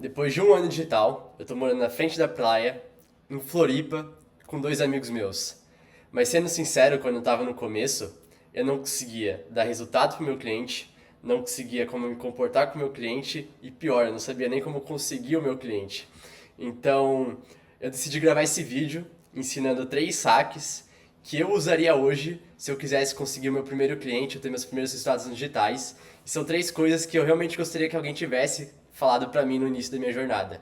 Depois de um ano digital, eu tô morando na frente da praia, em Floripa, com dois amigos meus. Mas sendo sincero, quando eu tava no começo, eu não conseguia dar resultado pro meu cliente, não conseguia como me comportar com o meu cliente e pior, eu não sabia nem como conseguir o meu cliente. Então, eu decidi gravar esse vídeo ensinando três saques que eu usaria hoje se eu quisesse conseguir o meu primeiro cliente, ou ter meus primeiros resultados digitais. E são três coisas que eu realmente gostaria que alguém tivesse falado pra mim no início da minha jornada.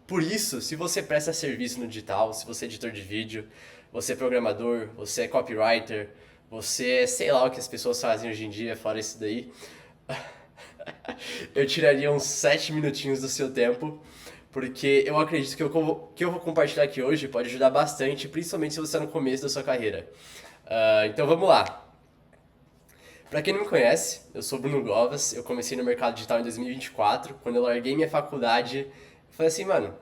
Por isso, se você presta serviço no digital, se você é editor de vídeo, você é programador, você é copywriter, você é sei lá o que as pessoas fazem hoje em dia, fora isso daí, eu tiraria uns 7 minutinhos do seu tempo, porque eu acredito que que eu vou compartilhar aqui hoje pode ajudar bastante, principalmente se você está no começo da sua carreira. Então vamos lá. Para quem não me conhece, eu sou Bruno Govas, eu comecei no mercado digital em 2024, quando eu larguei minha faculdade, eu falei assim, mano,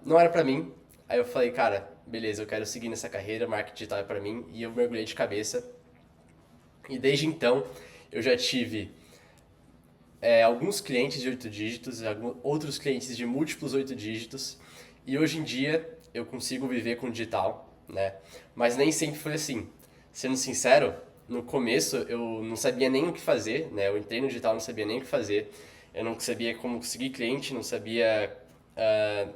não era pra mim. Aí eu falei, cara, beleza, eu quero seguir nessa carreira, marketing digital é pra mim, e eu mergulhei de cabeça. E desde então, eu já tive alguns clientes de 8 dígitos, outros clientes de múltiplos 8 dígitos, e hoje em dia eu consigo viver com digital, né? Mas nem sempre foi assim. Sendo sincero, no começo eu não sabia nem o que fazer, né? Eu entrei no digital, não sabia nem o que fazer, eu não sabia como conseguir cliente, não sabia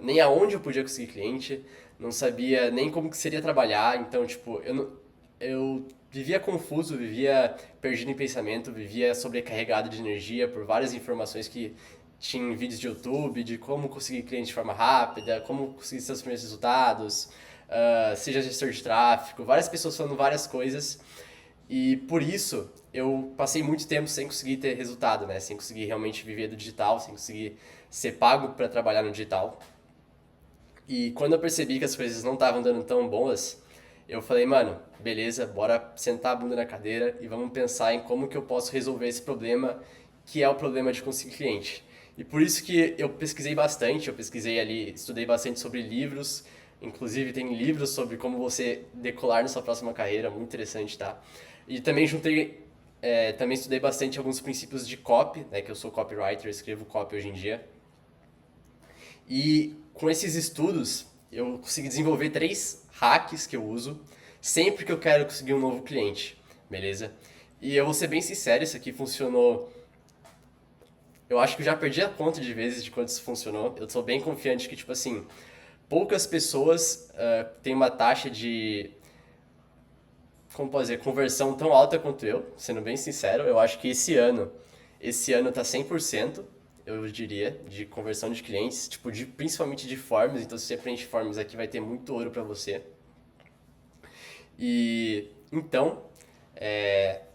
nem aonde eu podia conseguir cliente, não sabia nem como que seria trabalhar, então, tipo, eu vivia confuso, vivia perdido em pensamento, vivia sobrecarregado de energia por várias informações que tinha em vídeos de YouTube, de como conseguir cliente de forma rápida, como conseguir seus primeiros resultados, seja gestor de tráfego, várias pessoas falando várias coisas, e por isso eu passei muito tempo sem conseguir ter resultado, né? Sem conseguir realmente viver do digital, sem conseguir ser pago para trabalhar no digital. E quando eu percebi que as coisas não estavam dando tão boas, eu falei, mano, beleza, bora sentar a bunda na cadeira e vamos pensar em como que eu posso resolver esse problema, que é o problema de conseguir cliente. E por isso que eu pesquisei bastante, eu pesquisei ali, estudei bastante sobre livros, inclusive tem livros sobre como você decolar na sua próxima carreira, muito interessante, tá? E também também estudei bastante alguns princípios de copy, né, que eu sou copywriter, escrevo copy hoje em dia. E com esses estudos, eu consegui desenvolver três hacks que eu uso sempre que eu quero conseguir um novo cliente, beleza? E eu vou ser bem sincero, isso aqui funcionou. Eu acho que eu já perdi a conta de vezes de quanto isso funcionou. Eu sou bem confiante que, tipo assim, poucas pessoas têm uma taxa de, como posso dizer, conversão tão alta quanto eu, sendo bem sincero. Eu acho que esse ano tá 100%, eu diria, de conversão de clientes, tipo, principalmente de forms. Então, se você preenche forms aqui, vai ter muito ouro pra você. E então,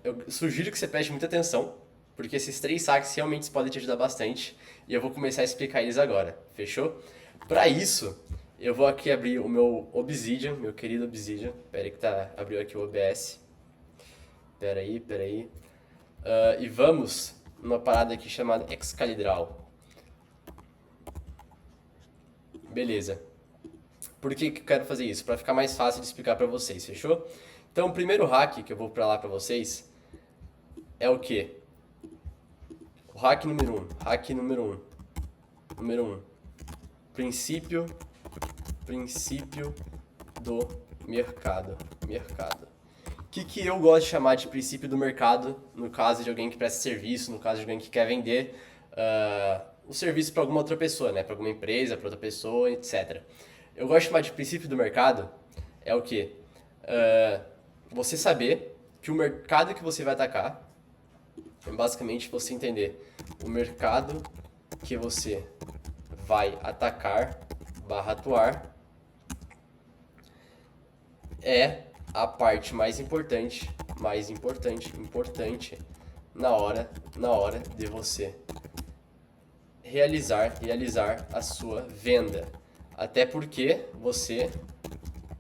eu sugiro que você preste muita atenção, porque esses três saques realmente podem te ajudar bastante. E eu vou começar a explicar eles agora, fechou? Para isso, eu vou aqui abrir o meu Obsidian, meu querido Obsidian. Pera aí que abriu aqui o OBS. Pera aí. E vamos numa parada aqui chamada Excalibral. Beleza. Por que eu quero fazer isso? Para ficar mais fácil de explicar para vocês, fechou? Então, o primeiro hack que eu vou para lá para vocês é o quê? O hack número um. Hack número um. Número um. Princípio, princípio do mercado. Mercado. O que eu gosto de chamar de princípio do mercado, no caso de alguém que presta serviço, no caso de alguém que quer vender o serviço para alguma outra pessoa, né? Para alguma empresa, para outra pessoa, etc. Eu gosto de chamar de princípio do mercado é o que? Você saber que o mercado que você vai atacar é basicamente você entender o mercado que você vai atacar barra atuar é a parte importante na hora de você realizar a sua venda. Até porque você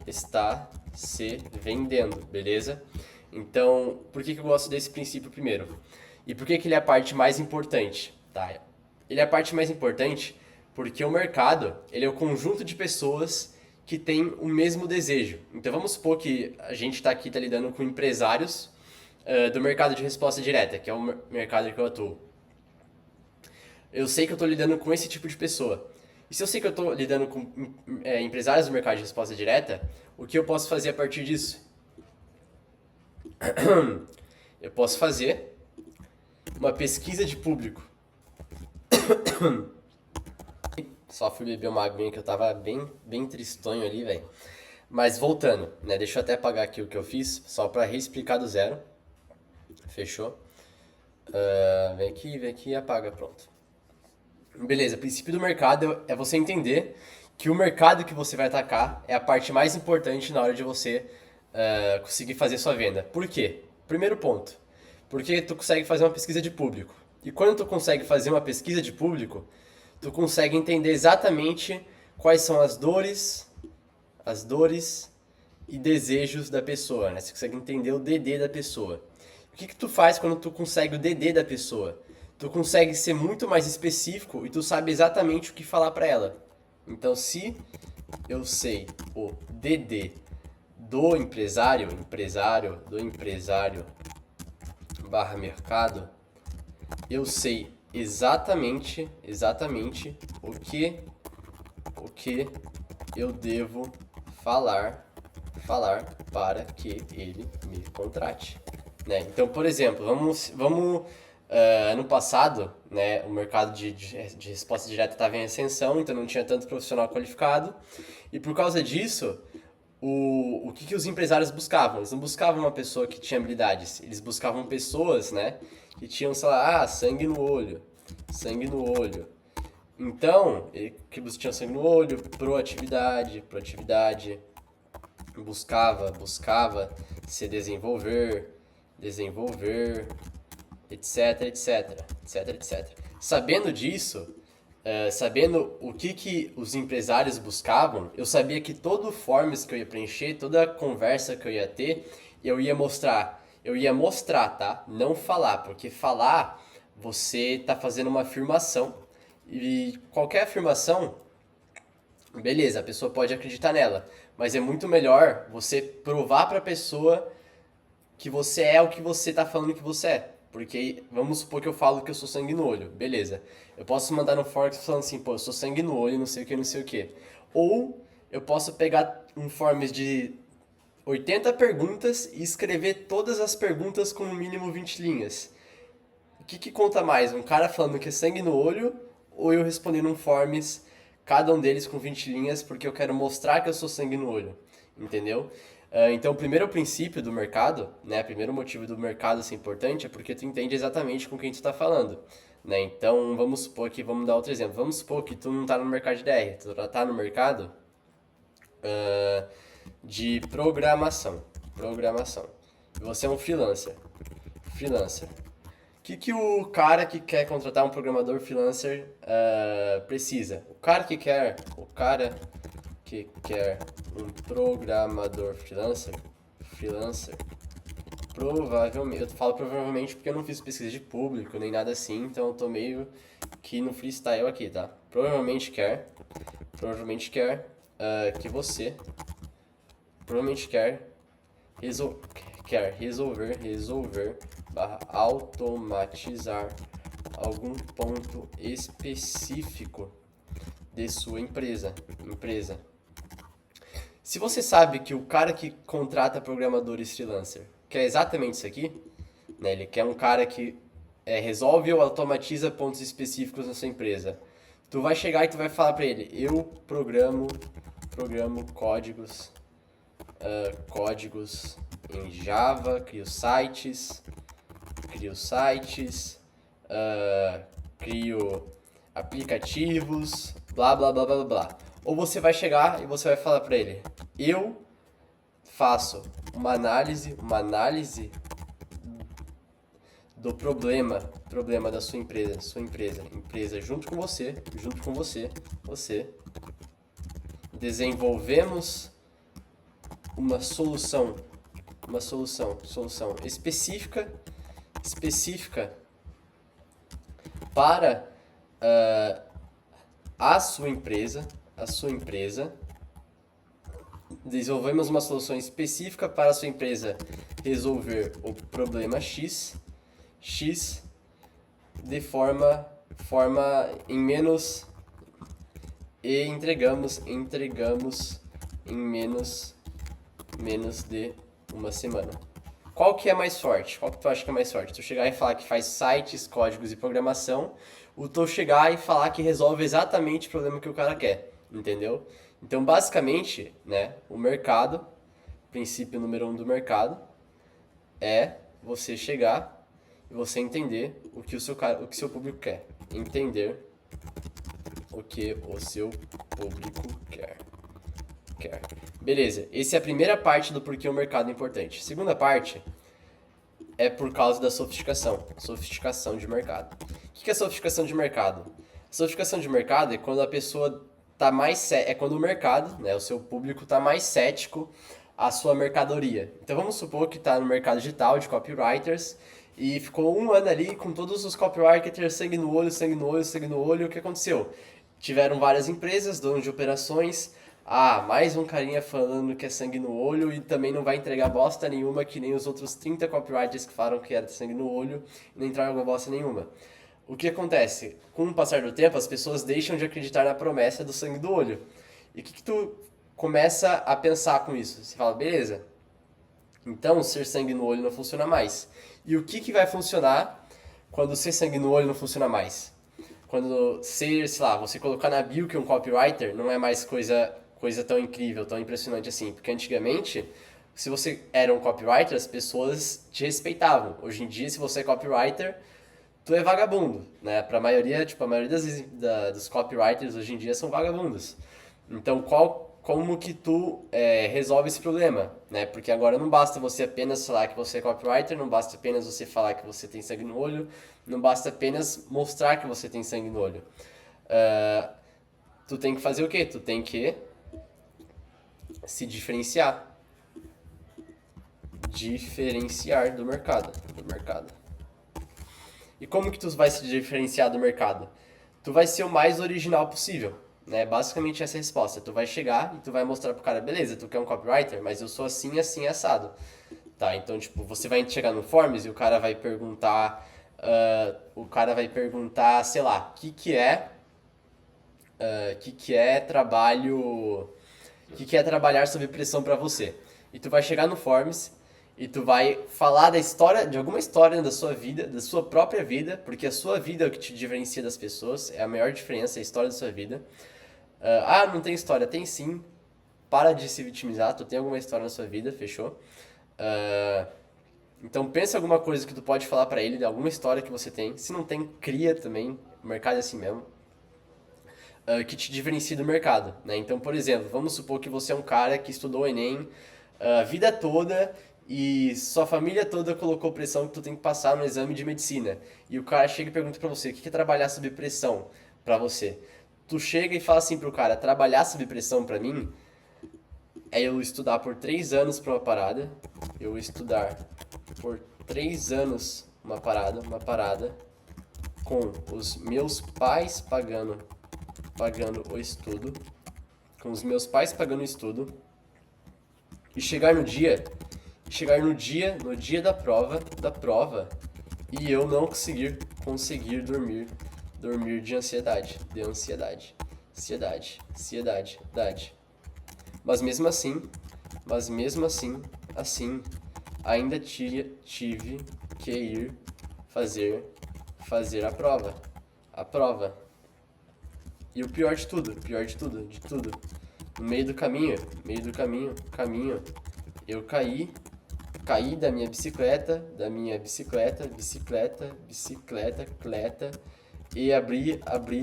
está se vendendo, beleza? Então, por que eu gosto desse princípio primeiro? E por que ele é a parte mais importante? Tá? Ele é a parte mais importante porque o mercado ele é o conjunto de pessoas que têm o mesmo desejo. Então vamos supor que a gente está aqui lidando com empresários do mercado de resposta direta, que é o mercado que eu atuo. Eu sei que eu estou lidando com esse tipo de pessoa. E se eu sei que eu estou lidando com empresários do mercado de resposta direta, o que eu posso fazer a partir disso? Eu posso fazer uma pesquisa de público. Só fui beber uma aguinha que eu tava bem tristonho ali, velho. Mas voltando, né? Deixa eu até apagar aqui o que eu fiz, só para reexplicar do zero. Fechou? Vem aqui e apaga, pronto. Beleza, o princípio do mercado é você entender que o mercado que você vai atacar é a parte mais importante na hora de você conseguir fazer sua venda. Por quê? Primeiro ponto, porque tu consegue fazer uma pesquisa de público. E quando tu consegue fazer uma pesquisa de público, tu consegue entender exatamente quais são as dores e desejos da pessoa, né? Você consegue entender o DD da pessoa. O que tu faz quando tu consegue o DD da pessoa? Tu consegue ser muito mais específico e tu sabe exatamente o que falar para ela. Então, se eu sei o DD do empresário barra mercado, eu sei exatamente o que eu devo falar para que ele me contrate, né? Então, por exemplo, vamos ano passado, né, o mercado de resposta direta estava em ascensão, então não tinha tanto profissional qualificado, e por causa disso, o que os empresários buscavam? Eles não buscavam uma pessoa que tinha habilidades, eles buscavam pessoas, né, que tinham, sei lá, sangue no olho. Então, que tinham sangue no olho, proatividade, buscava se desenvolver, etc. Sabendo disso, sabendo o que os empresários buscavam, eu sabia que todo o forms que eu ia preencher, toda conversa que eu ia ter, eu ia mostrar, tá? Não falar, porque falar, você tá fazendo uma afirmação, e qualquer afirmação, beleza, a pessoa pode acreditar nela, mas é muito melhor você provar para a pessoa que você é o que você tá falando que você é. Porque vamos supor que eu falo que eu sou sangue no olho, beleza. Eu posso mandar no Forex falando assim, pô, eu sou sangue no olho, não sei o que. Ou eu posso pegar um forms de 80 perguntas e escrever todas as perguntas com no mínimo 20 linhas. O que conta mais? Um cara falando que é sangue no olho ou eu respondendo um forms, cada um deles com 20 linhas, porque eu quero mostrar que eu sou sangue no olho, entendeu? Então, o primeiro princípio do mercado, né, o primeiro motivo do mercado ser importante é porque tu entende exatamente com quem tu está falando, né? Então, vamos dar outro exemplo. Vamos supor que tu não está no mercado de DR, tu está no mercado de programação. E você é um freelancer. O que o cara que quer contratar um programador freelancer precisa? O cara que quer um programador freelancer, provavelmente, eu falo provavelmente porque eu não fiz pesquisa de público nem nada assim, então eu tô meio que no freestyle aqui, tá? Provavelmente quer que você resolver barra automatizar algum ponto específico de sua empresa. Se você sabe que o cara que contrata programadores freelancer quer exatamente isso aqui, né? Ele quer um cara que resolve ou automatiza pontos específicos na sua empresa. Tu vai chegar e tu vai falar para ele, eu programo códigos em Java, crio sites, crio aplicativos, blá blá blá blá blá. Ou você vai chegar e você vai falar para ele, eu faço uma análise do problema da sua empresa junto com você, desenvolvemos uma solução específica para a sua empresa. Desenvolvemos uma solução específica para a sua empresa resolver o problema X de forma em menos e entregamos em menos de uma semana. Qual que é mais forte? Qual que tu acha que é mais forte? Tu chegar e falar que faz sites, códigos e programação, ou tu chegar e falar que resolve exatamente o problema que o cara quer, entendeu? Então, basicamente, né, o mercado, princípio número 1 do mercado, é você chegar e você entender o que o que seu público quer. Entender o que o seu público quer. Beleza, essa é a primeira parte do porquê o mercado é importante. Segunda parte é por causa da sofisticação de mercado. O que é sofisticação de mercado? Sofisticação de mercado é quando a pessoa tá mais é quando o mercado, né, o seu público tá mais cético à sua mercadoria. Então vamos supor que tá no mercado digital de copywriters e ficou um ano ali com todos os copywriters sangue no olho, sangue no olho, sangue no olho. O que aconteceu? Tiveram várias empresas, donos de operações. Ah, mais um carinha falando que é sangue no olho e também não vai entregar bosta nenhuma, que nem os outros 30 copywriters que falaram que era sangue no olho e não entregaram bosta nenhuma. O que acontece? Com o passar do tempo, as pessoas deixam de acreditar na promessa do sangue do olho. E o que tu começa a pensar com isso? Você fala, beleza, então ser sangue no olho não funciona mais. E o que vai funcionar quando ser sangue no olho não funciona mais? Quando ser, sei lá, você colocar na bio que um copywriter não é mais coisa tão incrível, tão impressionante assim. Porque antigamente, se você era um copywriter, as pessoas te respeitavam. Hoje em dia, se você é copywriter, tu é vagabundo, né? Pra maioria, tipo, a maioria dos copywriters hoje em dia são vagabundos. Então, como que tu resolve esse problema, né? Porque agora não basta você apenas falar que você é copywriter, não basta apenas você falar que você tem sangue no olho, não basta apenas mostrar que você tem sangue no olho. Tu tem que fazer o quê? Tu tem que se diferenciar. Diferenciar do mercado. E como que tu vai se diferenciar do mercado? Tu vai ser o mais original possível, né? Basicamente essa é a resposta. Tu vai chegar e tu vai mostrar pro cara, beleza, tu quer um copywriter, mas eu sou assim, assim, assado. Tá, então, tipo, você vai chegar no Forms e o cara vai perguntar, sei lá, que é trabalhar sob pressão pra você. E tu vai chegar no Forms e tu vai falar da história, de alguma história da sua vida, da sua própria vida, porque a sua vida é o que te diferencia das pessoas, é a maior diferença, é a história da sua vida. Não tem história, tem sim. Para de se vitimizar, tu tem alguma história na sua vida, fechou? Então pensa alguma coisa que tu pode falar pra ele, de alguma história que você tem. Se não tem, cria também, o mercado é assim mesmo. Que te diferencia do mercado, né? Então, por exemplo, vamos supor que você é um cara que estudou o Enem a vida toda e sua família toda colocou pressão que tu tem que passar no exame de medicina. E o cara chega e pergunta pra você, o que é trabalhar sob pressão pra você? Tu chega e fala assim pro cara, trabalhar sob pressão pra mim é eu estudar por 3 anos pra uma parada, eu estudar por 3 anos uma parada, com os meus pais pagando o estudo, com os meus pais pagando o estudo, e chegar no dia da prova, e eu não conseguir dormir de ansiedade. Mas mesmo assim, ainda tive que ir fazer a prova. E o pior de tudo, no meio do caminho, eu caí da minha bicicleta, e abri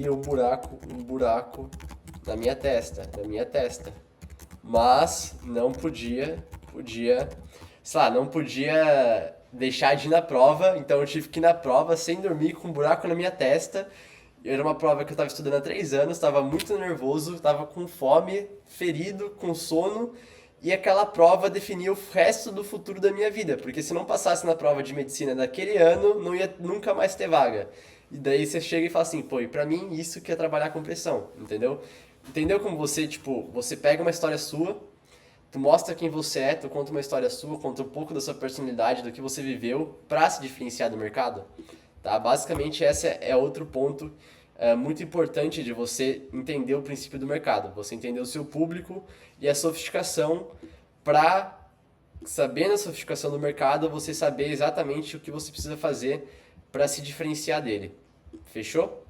um buraco na minha testa. Mas não podia, sei lá, não podia deixar de ir na prova, então eu tive que ir na prova sem dormir, com um buraco na minha testa. Era uma prova que eu estava estudando há 3 anos, estava muito nervoso, estava com fome, ferido, com sono, e aquela prova definia o resto do futuro da minha vida, porque se não passasse na prova de medicina daquele ano, não ia nunca mais ter vaga. E daí você chega e fala assim, pô, e pra mim isso que é trabalhar com pressão, entendeu? Entendeu como você, tipo, você pega uma história sua, tu mostra quem você é, tu conta uma história sua, conta um pouco da sua personalidade, do que você viveu, pra se diferenciar do mercado? tá? Basicamente, esse é outro ponto muito importante de você entender o princípio do mercado. Você entender o seu público e a sofisticação para, sabendo a sofisticação do mercado, você saber exatamente o que você precisa fazer para se diferenciar dele. Fechou?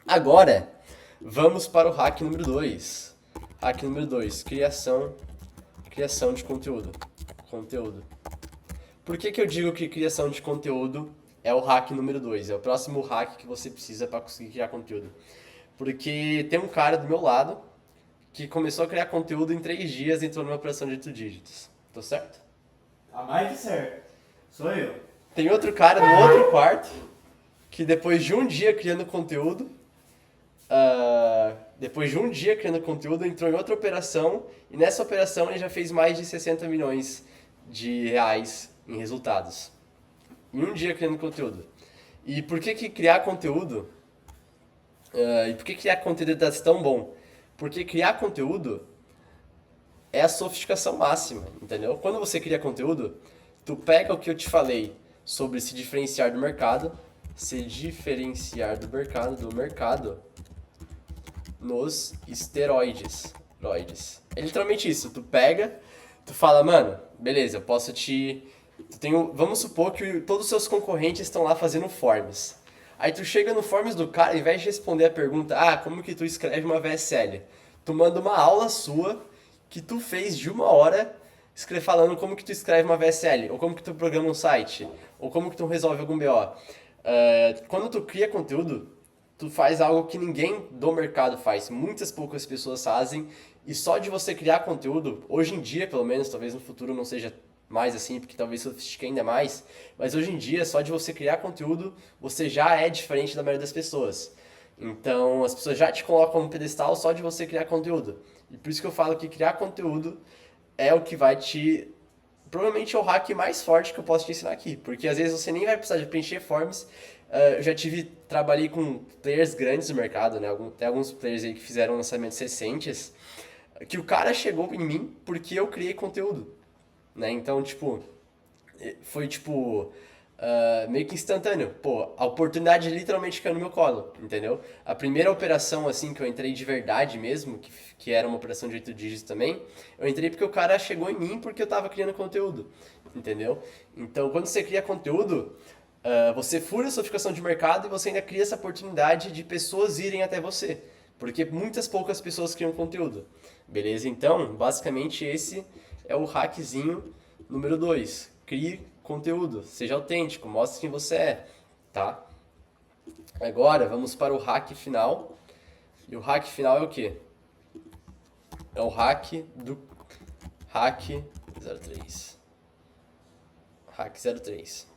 Agora, vamos para o hack número 2. Hack número 2, criação de conteúdo. Conteúdo. Por que eu digo que criação de conteúdo é o hack número 2? É o próximo hack que você precisa para conseguir criar conteúdo. Porque tem um cara do meu lado que começou a criar conteúdo em 3 dias e entrou numa operação de 8 dígitos. Tô certo? Tá mais que certo. Sou eu. Tem outro cara no outro quarto que depois de um dia criando conteúdo, entrou em outra operação e nessa operação ele já fez mais de 60 milhões de reais em resultados. Em um dia criando conteúdo. E por que criar conteúdo? E por que criar conteúdo tá tão bom? Porque criar conteúdo é a sofisticação máxima, entendeu? Quando você cria conteúdo, tu pega o que eu te falei sobre se diferenciar do mercado, nos esteroides. É literalmente isso, tu pega, tu fala, mano, beleza, eu posso te... vamos supor que todos os seus concorrentes estão lá fazendo forms. Aí tu chega no forms do cara, ao invés de responder a pergunta, como que tu escreve uma VSL? Tu manda uma aula sua que tu fez de 1 hora falando como que tu escreve uma VSL, ou como que tu programa um site, ou como que tu resolve algum BO. Quando tu cria conteúdo, tu faz algo que ninguém do mercado faz, muitas poucas pessoas fazem, e só de você criar conteúdo, hoje em dia pelo menos, talvez no futuro não seja mais assim, porque talvez sofistique ainda mais, mas hoje em dia, só de você criar conteúdo, você já é diferente da maioria das pessoas. Então, as pessoas já te colocam no pedestal só de você criar conteúdo. E por isso que eu falo que criar conteúdo é o que vai te... Provavelmente é o hack mais forte que eu posso te ensinar aqui, porque às vezes você nem vai precisar de preencher forms. Eu já trabalhei com players grandes do mercado, né? Tem alguns players aí que fizeram lançamentos recentes, que o cara chegou em mim porque eu criei conteúdo, né? Então, foi meio que instantâneo. Pô, a oportunidade literalmente caiu no meu colo, entendeu? A primeira operação, assim, que eu entrei de verdade mesmo, que era uma operação de 8 dígitos também, eu entrei porque o cara chegou em mim porque eu tava criando conteúdo, entendeu? Então, quando você cria conteúdo, você fura a sofisticação de mercado e você ainda cria essa oportunidade de pessoas irem até você. Porque poucas pessoas criam conteúdo. Beleza? Então, basicamente esse é o hackzinho número 2. Crie conteúdo, seja autêntico, mostre quem você é, tá? Agora, vamos para o hack final. E o hack final é o quê? É o hack 03. Hack 03.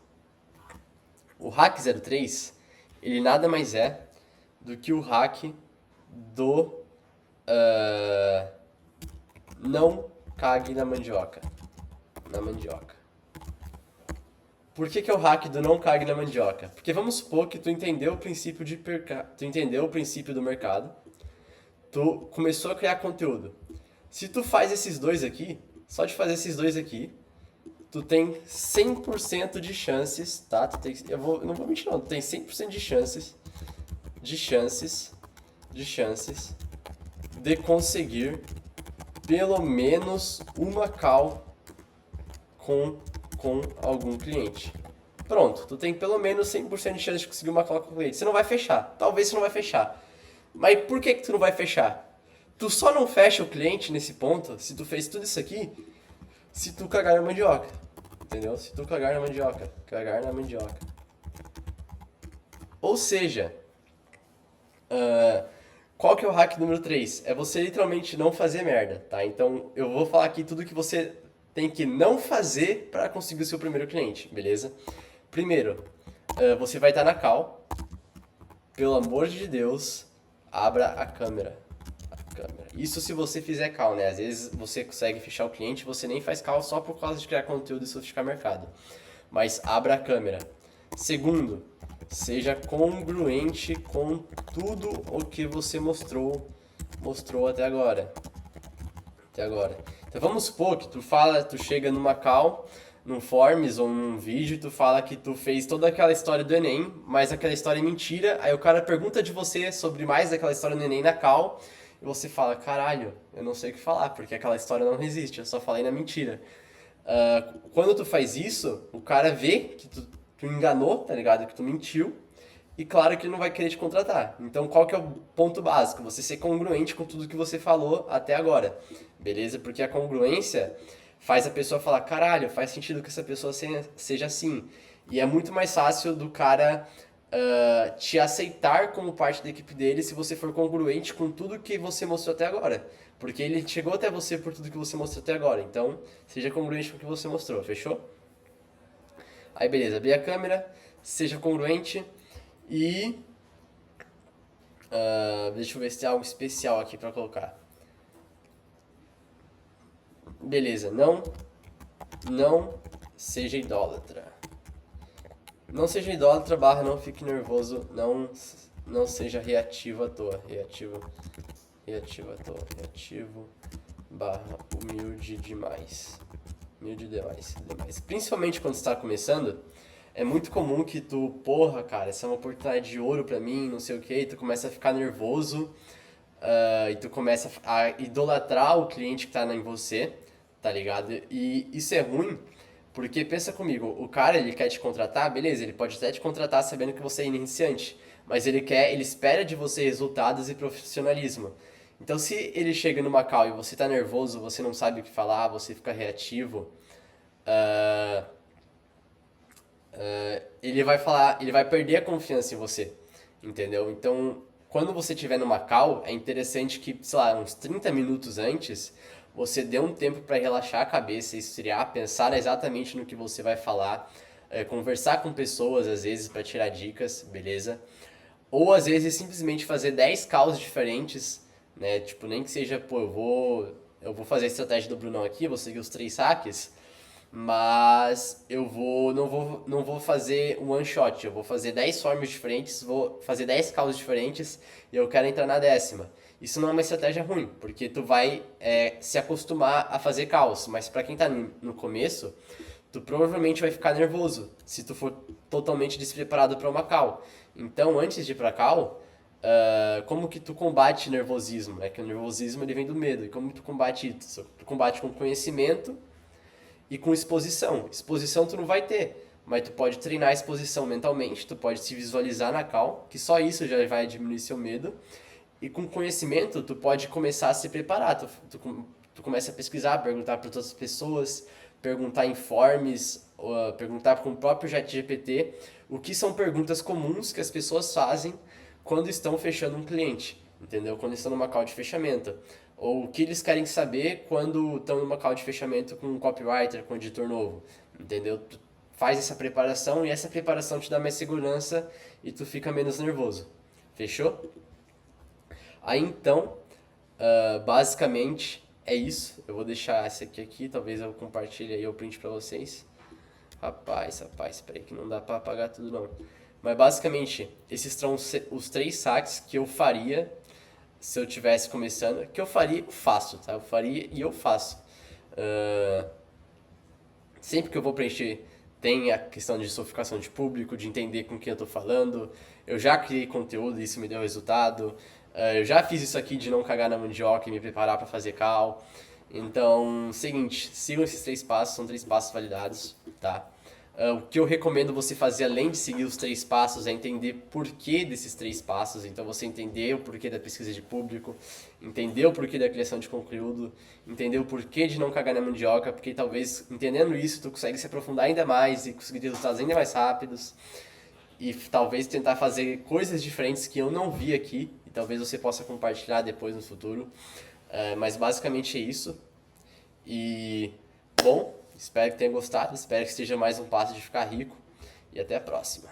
O hack 03, ele nada mais é do que o hack do não cague na mandioca. Por que é o hack do não cague na mandioca? Porque vamos supor que tu entendeu o princípio do mercado, tu começou a criar conteúdo. Se tu faz esses dois aqui, só de fazer esses dois aqui, tu tem 100% de chances, tá? Eu não vou mentir não, tu tem 100% de chances de conseguir pelo menos uma call com algum cliente. Pronto, tu tem pelo menos 100% de chance de conseguir uma call com o cliente. Você não vai fechar, talvez você não vai fechar. Mas por que tu não vai fechar? Tu só não fecha o cliente nesse ponto, se tu fez tudo isso aqui, se tu cagar na mandioca. Entendeu? Se tu cagar na mandioca. Ou seja, qual que é o hack número 3? É você literalmente não fazer merda, tá? Então eu vou falar aqui tudo que você tem que não fazer para conseguir o seu primeiro cliente, beleza? Primeiro, você vai estar na call. Pelo amor de Deus, abra a câmera. Isso se você fizer call, né? Às vezes você consegue fechar o cliente, você nem faz call só por causa de criar conteúdo e sofisticar mercado. Mas abra a câmera. Segundo, seja congruente com tudo o que você mostrou até agora. Então vamos supor que tu chega numa call, num Forms ou num vídeo, tu fala que tu fez toda aquela história do Enem, mas aquela história é mentira, aí o cara pergunta de você sobre mais daquela história do Enem na cal, e você fala, caralho, eu não sei o que falar, porque aquela história não existe, eu só falei na mentira. Quando tu faz isso, o cara vê que tu enganou, tá ligado? Que tu mentiu, e claro que ele não vai querer te contratar. Então qual que é o ponto básico? Você ser congruente com tudo que você falou até agora, beleza? Porque a congruência faz a pessoa falar, caralho, faz sentido que essa pessoa seja assim. E é muito mais fácil do cara te aceitar como parte da equipe dele se você for congruente com tudo que você mostrou até agora. Porque ele chegou até você por tudo que você mostrou até agora. Então, seja congruente com o que você mostrou, fechou? Aí beleza, abri a câmera, seja congruente e... deixa eu ver se tem algo especial aqui pra colocar. Beleza, não seja idólatra. Não seja idólatra, barra, não fique nervoso, não seja reativo à toa. Reativo à toa. Reativo, barra, humilde demais. Humilde demais. Principalmente quando você tá começando, é muito comum que tu, porra, cara, essa é uma oportunidade de ouro pra mim, não sei o que, e tu começa a ficar nervoso, e tu começa a idolatrar o cliente que tá em você, tá ligado? E isso é ruim, porque pensa comigo, o cara, ele quer te contratar, beleza, ele pode até te contratar sabendo que você é iniciante, mas ele espera de você resultados e profissionalismo. Então se ele chega numa call e você tá nervoso, você não sabe o que falar, você fica reativo, ah, ele vai perder a confiança em você, entendeu? Então, quando você estiver numa call, é interessante que, sei lá, uns 30 minutos antes, você dê um tempo para relaxar a cabeça, esfriar, pensar exatamente no que você vai falar, conversar com pessoas, às vezes, para tirar dicas, beleza? Ou, às vezes, simplesmente fazer 10 calls diferentes, né? Tipo, nem que seja, pô, eu vou fazer a estratégia do Brunão aqui, vou seguir os 3 saques, mas eu não vou fazer um one shot, eu vou fazer 10 formas diferentes, vou fazer 10 calls diferentes e eu quero entrar na 10ª. Isso não é uma estratégia ruim, porque tu vai se acostumar a fazer calls, mas pra quem tá no começo, tu provavelmente vai ficar nervoso se tu for totalmente despreparado pra uma call. Então, antes de ir pra call, como que tu combate nervosismo? É que o nervosismo ele vem do medo, e como tu combate isso? Tu combate com conhecimento e com exposição. Exposição tu não vai ter, mas tu pode treinar a exposição mentalmente, tu pode se visualizar na cal, que só isso já vai diminuir seu medo. E com conhecimento tu pode começar a se preparar, tu começa a pesquisar, perguntar para outras pessoas, perguntar em forms, perguntar com o próprio ChatGPT, o que são perguntas comuns que as pessoas fazem quando estão fechando um cliente, entendeu? Quando estão numa call de fechamento. Ou o que eles querem saber quando estão numa call de fechamento com um copywriter, com um editor novo, entendeu? Tu faz essa preparação e essa preparação te dá mais segurança e tu fica menos nervoso. Fechou? Aí então, basicamente é isso. Eu vou deixar essa aqui, talvez eu compartilhe aí o print pra vocês. Rapaz, peraí que não dá pra apagar tudo não. Mas basicamente, esses são os 3 saques que eu faria se eu tivesse começando. Que eu faria, eu faço, tá? Eu faria e eu faço. Sempre que eu vou preencher, tem a questão de sofisticação de público, de entender com quem eu tô falando. Eu já criei conteúdo e isso me deu resultado. Eu já fiz isso aqui de não cagar na mandioca e me preparar para fazer cal. Então, seguinte, sigam esses 3 passos, são 3 passos validados, tá? O que eu recomendo você fazer além de seguir os 3 passos é entender porquê desses 3 passos. Então você entender o porquê da pesquisa de público, entender o porquê da criação de conteúdo, entender o porquê de não cagar na mandioca, porque talvez entendendo isso tu consegue se aprofundar ainda mais e conseguir ter resultados ainda mais rápidos. E talvez tentar fazer coisas diferentes que eu não vi aqui e talvez você possa compartilhar depois no futuro. Mas basicamente é isso. E, bom, espero que tenha gostado, espero que esteja mais um passo de ficar rico e até a próxima.